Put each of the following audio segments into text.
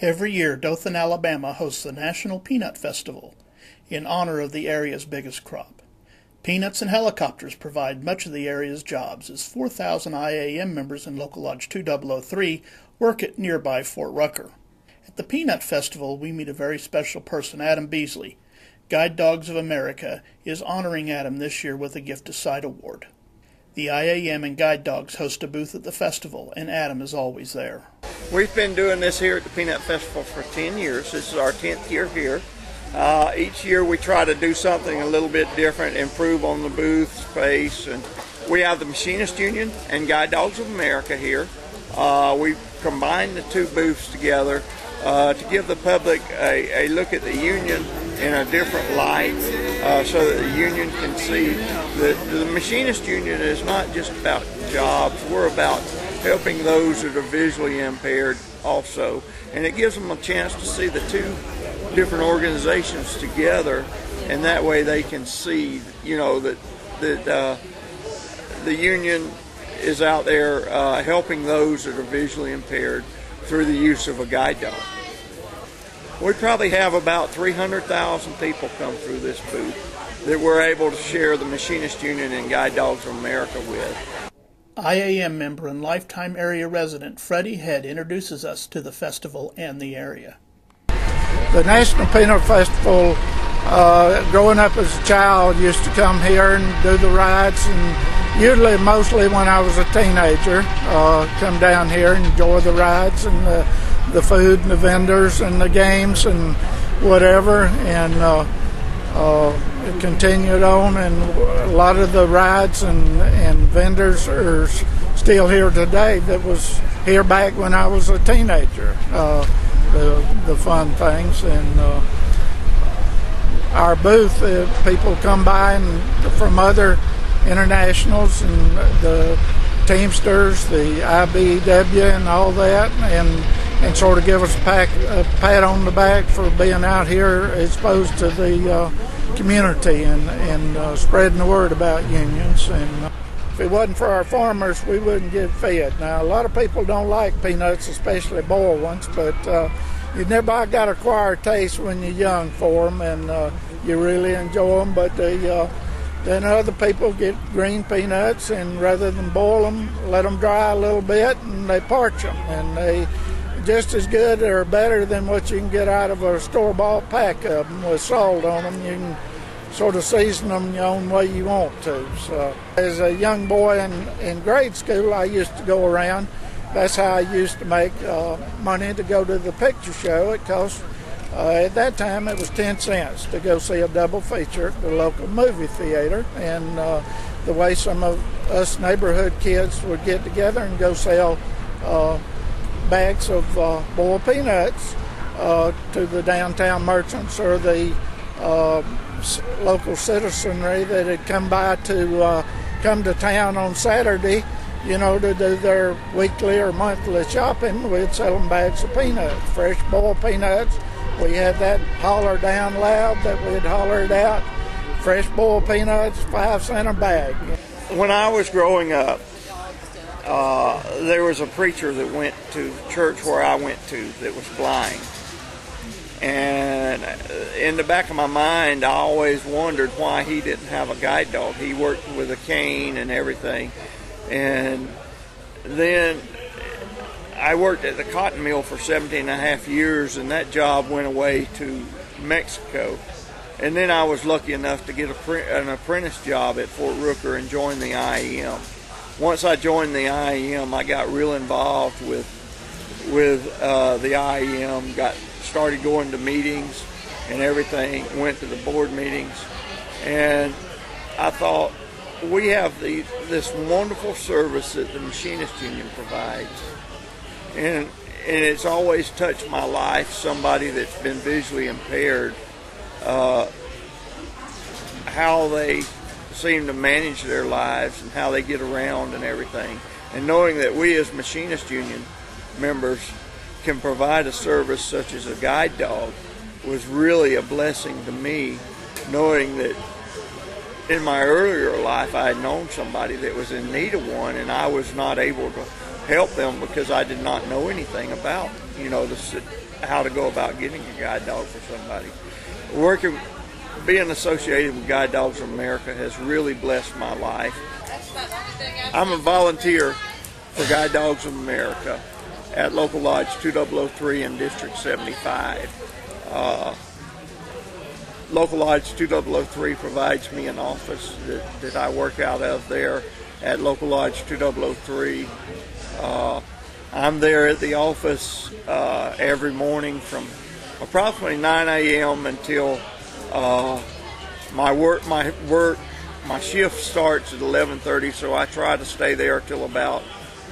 Every year, Dothan, Alabama hosts the National Peanut Festival in honor of the area's biggest crop. Peanuts and helicopters provide much of the area's jobs as 4,000 IAM members in Local Lodge 2003 work at nearby Fort Rucker. At the Peanut Festival, we meet a very special person, Adam Beasley. Guide Dogs of America is honoring Adam this year with a Gift Aside Award. The IAM and Guide Dogs host a booth at the festival, and Adam is always there. We've been doing this here at the Peanut Festival for 10 years. This is our 10th year here. Each year we try to do something a little bit different, improve on the booth space. And we have the Machinists Union and Guide Dogs of America here. We combined the two booths together to give the public a look at the union in a different light, so that the union can see that the Machinist Union is not just about jobs. We're about helping those that are visually impaired also. And it gives them a chance to see the two different organizations together, and that way they can see, that the union is out there helping those that are visually impaired through the use of a guide dog. We probably have about 300,000 people come through this booth that we're able to share the Machinist Union and Guide Dogs of America with. IAM member and lifetime area resident Freddie Head introduces us to the festival and the area. The National Peanut Festival, growing up as a child, used to come here and do the rides, and mostly when I was a teenager, come down here and enjoy the rides and the food and the vendors and the games and whatever, and it continued on, and a lot of the rides and vendors are still here today that was here back when I was a teenager, the fun things. And our booth, people come by and from other internationals and the Teamsters, the IBEW and all that, and sort of give us a pat on the back for being out here exposed to the community and spreading the word about unions. And if it wasn't for our farmers, we wouldn't get fed. Now, a lot of people don't like peanuts, especially boiled ones, but you never got to acquire a taste when you're young for them, and you really enjoy them. But then other people get green peanuts, and rather than boil them, let them dry a little bit, and they parch them, and they just as good or better than what you can get out of a store-bought pack of them with salt on them. You can sort of season them your own way you want to. So, as a young boy in grade school, I used to go around. That's how I used to make money to go to the picture show. It cost, at that time, it was 10 cents to go see a double feature at the local movie theater. And the way some of us neighborhood kids would get together and go sell bags of boiled peanuts to the downtown merchants or the local citizenry that had come by to come to town on Saturday, to do their weekly or monthly shopping. We'd sell them bags of peanuts, fresh boiled peanuts. We had that holler down loud that we'd hollered out, fresh boiled peanuts, 5 cents a bag. When I was growing up, there was a preacher that went to church where I went to that was blind. And in the back of my mind, I always wondered why he didn't have a guide dog. He worked with a cane and everything. And then I worked at the cotton mill for 17 and a half years, and that job went away to Mexico. And then I was lucky enough to get an apprentice job at Fort Rucker and join the IEM. Once I joined the IEM, I got real involved with the IEM, started going to meetings and everything, went to the board meetings, and I thought, we have this wonderful service that the Machinist Union provides, and it's always touched my life, somebody that's been visually impaired, how they seem to manage their lives and how they get around and everything. And knowing that we as Machinist Union members can provide a service such as a guide dog was really a blessing to me, knowing that in my earlier life I had known somebody that was in need of one, and I was not able to help them because I did not know anything about how to go about getting a guide dog for somebody. Being associated with Guide Dogs of America has really blessed my life. I'm a volunteer for Guide Dogs of America at Local Lodge 2003 in District 75. Local Lodge 2003 provides me an office that I work out of there at Local Lodge 2003. I'm there at the office every morning from approximately 9 a.m. until my shift starts at 11:30, so I try to stay there till about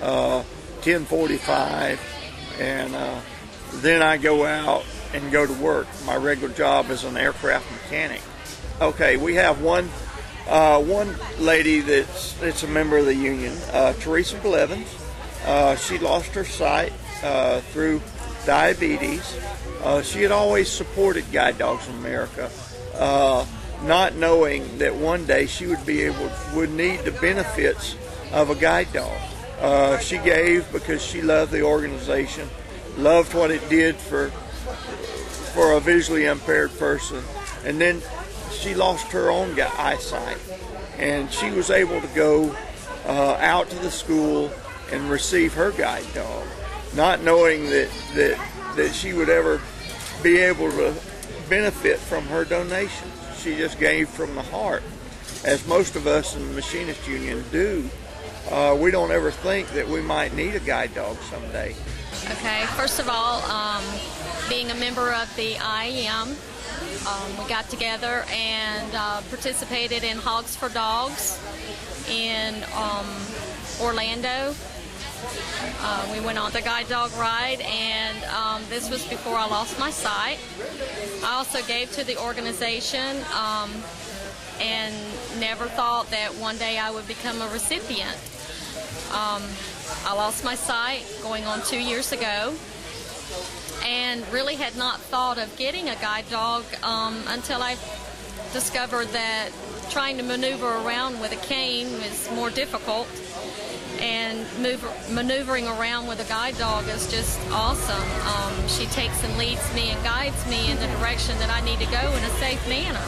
10:45, and then I go out and go to work. My regular job is an aircraft mechanic. Okay, we have one lady that's a member of the union, Teresa Blevins. She lost her sight through diabetes. She had always supported Guide Dogs of America, not knowing that one day she would need the benefits of a guide dog. She gave because she loved the organization, loved what it did for a visually impaired person, and then she lost her own eyesight, and she was able to go out to the school and receive her guide dog, not knowing that she would ever be able to benefit from her donation. She just gave from the heart, as most of us in the Machinist Union do. We don't ever think that we might need a guide dog someday. Okay, first of all, being a member of the IAM, we got together and participated in Hogs for Dogs in Orlando. We went on the guide dog ride, and this was before I lost my sight. I also gave to the organization and never thought that one day I would become a recipient. I lost my sight going on 2 years ago, and really had not thought of getting a guide dog until I discovered that trying to maneuver around with a cane was more difficult, and maneuvering around with a guide dog is just awesome. She takes and leads me and guides me in the direction that I need to go in a safe manner.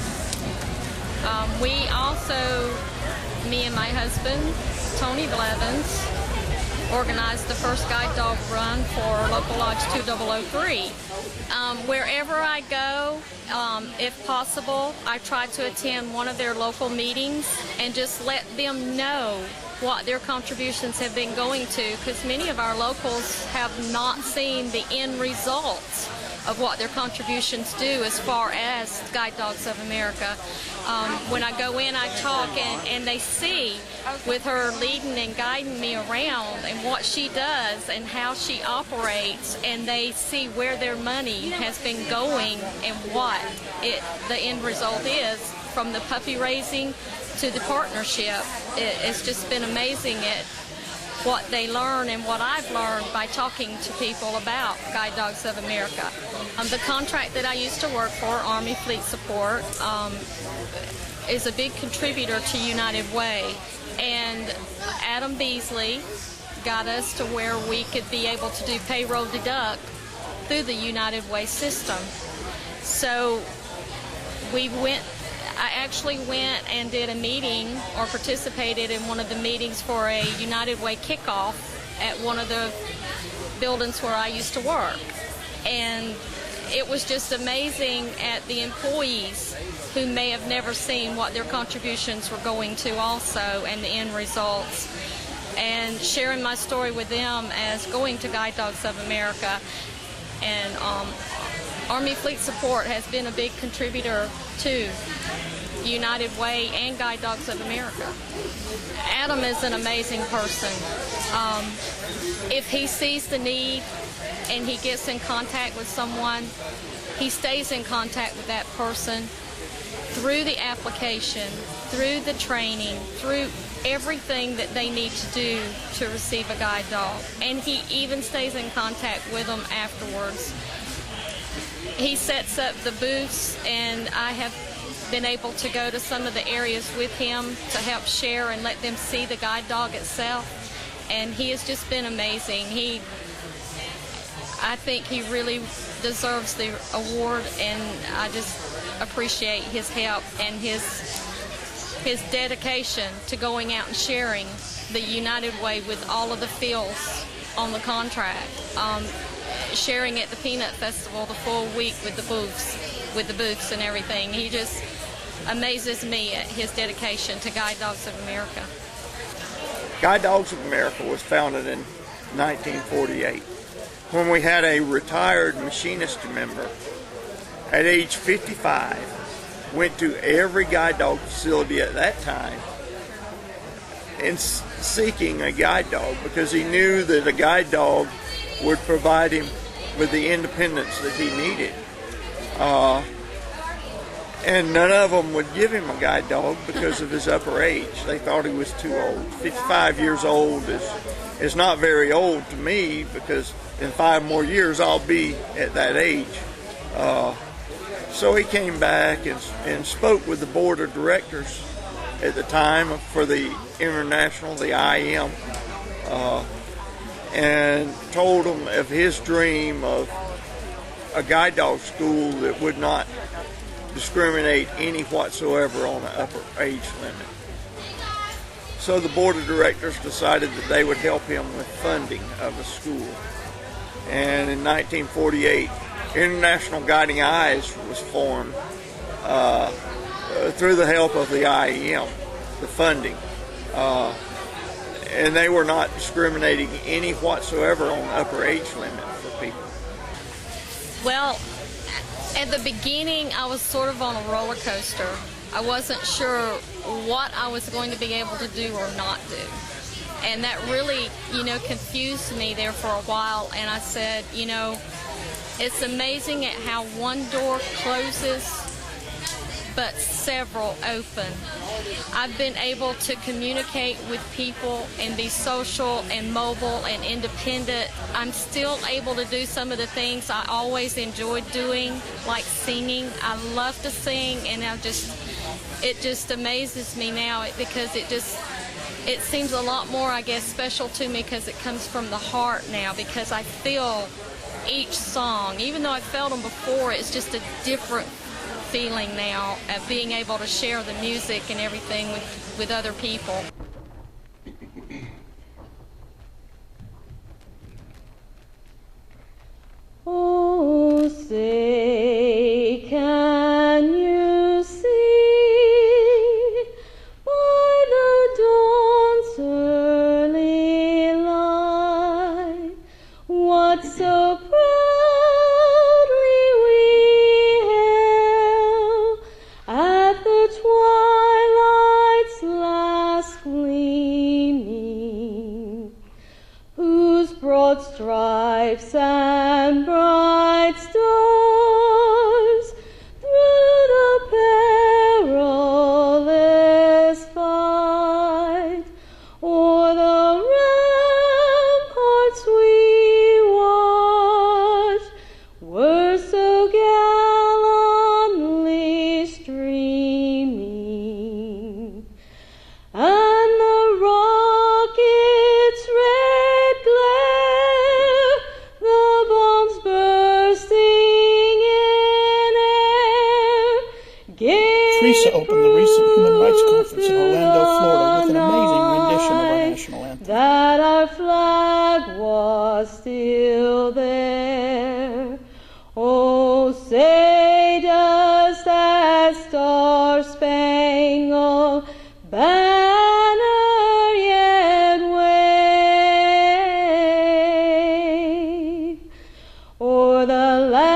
We also, me and my husband, Tony Blevins, organized the first guide dog run for Local Lodge 2003. Wherever I go, if possible, I try to attend one of their local meetings and just let them know what their contributions have been going to, because many of our locals have not seen the end results of what their contributions do as far as Guide Dogs of America. When I go in, I talk, and they see with her leading and guiding me around and what she does and how she operates, and they see where their money has been going and what the end result is, from the puppy raising to the partnership. It's just been amazing at what they learn and what I've learned by talking to people about Guide Dogs of America. The contract that I used to work for, Army Fleet Support, is a big contributor to United Way, and Adam Beasley got us to where we could be able to do payroll deduct through the United Way system. So I actually went and did a meeting, or participated in one of the meetings for a United Way kickoff at one of the buildings where I used to work. And it was just amazing at the employees who may have never seen what their contributions were going to also, and the end results. And sharing my story with them as going to Guide Dogs of America. And Army Fleet Support has been a big contributor to United Way and Guide Dogs of America. Adam is an amazing person. If he sees the need and he gets in contact with someone, he stays in contact with that person through the application, through the training, through everything that they need to do to receive a guide dog. And he even stays in contact with them afterwards. He sets up the booths, and I have been able to go to some of the areas with him to help share and let them see the guide dog itself. And he has just been amazing. I think he really deserves the award, and I just appreciate his help and his dedication to going out and sharing the United Way with all of the fields on the contract. Sharing at the Peanut Festival the full week with the booths and everything. He just amazes me at his dedication to Guide Dogs of America. Guide Dogs of America was founded in 1948 when we had a retired machinist member at age 55 went to every guide dog facility at that time in seeking a guide dog because he knew that a guide dog would provide him with the independence that he needed. And none of them would give him a guide dog because of his upper age. They thought he was too old. 55 years old is not very old to me, because in 5 more years I'll be at that age. So he came back and spoke with the board of directors at the time for the International, the IM, and told them of his dream of a guide dog school that would not discriminate any whatsoever on the upper age limit. So the board of directors decided that they would help him with funding of the school. And in 1948, International Guiding Eyes was formed through the help of the IEM, the funding. And they were not discriminating any whatsoever on the upper age limit for people. Well, at the beginning, I was sort of on a roller coaster. I wasn't sure what I was going to be able to do or not do. And that really, confused me there for a while. And I said, it's amazing at how one door closes, but several open. I've been able to communicate with people and be social and mobile and independent. I'm still able to do some of the things I always enjoyed doing, like singing. I love to sing, and it just amazes me now because it seems a lot more, I guess, special to me because it comes from the heart now, because I feel each song. Even though I felt them before, it's just a different feeling now of being able to share the music and everything with other people. Oh, say, can you see by the dawn's early light what so proudly we hailed at the twilight's last gleaming, whose broad stripes and bright stars through the perilous fight o'er the ramparts we watched were so gallantly streaming, and the rocket's red glare, the bombs bursting in air, gave Teresa opened the recent Human Rights Conference in Orlando, Florida, with an amazing rendition of our national anthem. that our flag was still there. Oh, say does that star-spangled banner yet wave o'er the land